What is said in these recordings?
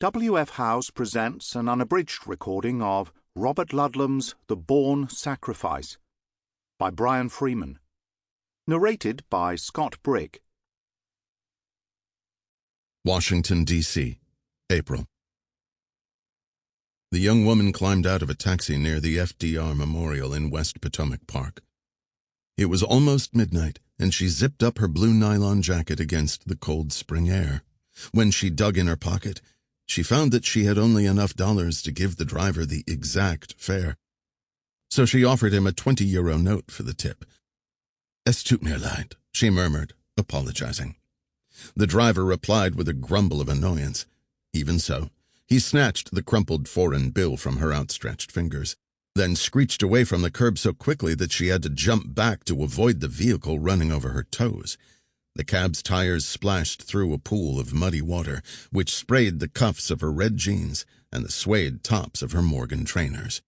W.F. House presents an unabridged recording of Robert Ludlum's The Bourne Sacrifice by Brian Freeman. Narrated by Scott Brick. Washington, D.C., April. The young woman climbed out of a taxi near the FDR Memorial in West Potomac Park. It was almost midnight, and she zipped up her blue nylon jacket against the cold spring air. When she dug in her pocket, she found that she had only enough dollars to give the driver the exact fare. So she offered him a 20-euro note for the tip. "Es tut mir leid," she murmured, apologizing. The driver replied with a grumble of annoyance. Even so, he snatched the crumpled foreign bill from her outstretched fingers, then screeched away from the curb so quickly that she had to jump back to avoid the vehicle running over her toes. The cab's tires splashed through a pool of muddy water, which sprayed the cuffs of her red jeans and the suede tops of her Morgan trainers.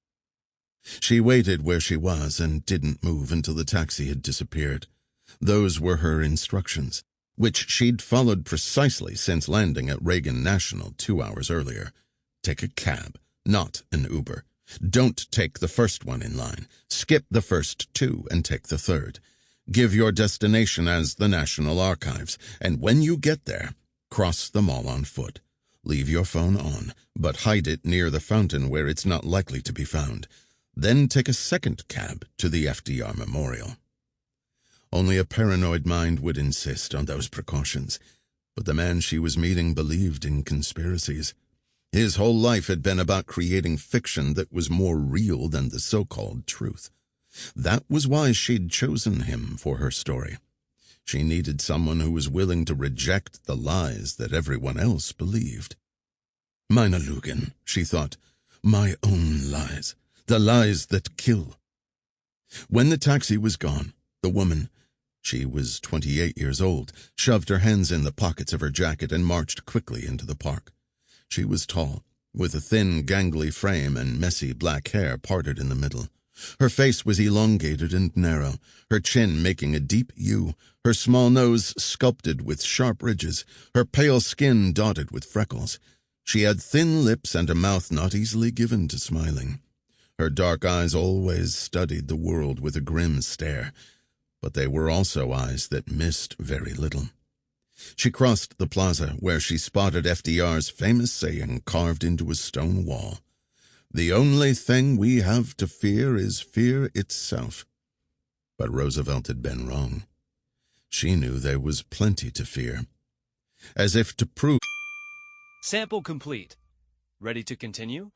She waited where she was and didn't move until the taxi had disappeared. Those were her instructions, which she'd followed precisely since landing at Reagan National 2 hours earlier. Take a cab, not an Uber. Don't take the first one in line. Skip the first two and take the third. Give your destination as the National Archives, and when you get there, cross the mall on foot. Leave your phone on, but hide it near the fountain where it's not likely to be found. Then take a second cab to the FDR Memorial. Only a paranoid mind would insist on those precautions, but the man she was meeting believed in conspiracies. His whole life had been about creating fiction that was more real than the so-called truth. That was why she'd chosen him for her story. She needed someone who was willing to reject the lies that everyone else believed. Meine Lügen, she thought. My own lies. The lies that kill. When the taxi was gone, the woman, she was 28 years old, shoved her hands in the pockets of her jacket and marched quickly into the park. She was tall, with a thin, gangly frame and messy black hair parted in the middle. Her face was elongated and narrow, her chin making a deep U, her small nose sculpted with sharp ridges, her pale skin dotted with freckles. She had thin lips and a mouth not easily given to smiling. Her dark eyes always studied the world with a grim stare, but they were also eyes that missed very little. She crossed the plaza where she spotted FDR's famous saying carved into a stone wall. "The only thing we have to fear is fear itself." But Roosevelt had been wrong. She knew there was plenty to fear. As if to prove... Sample complete. Ready to continue?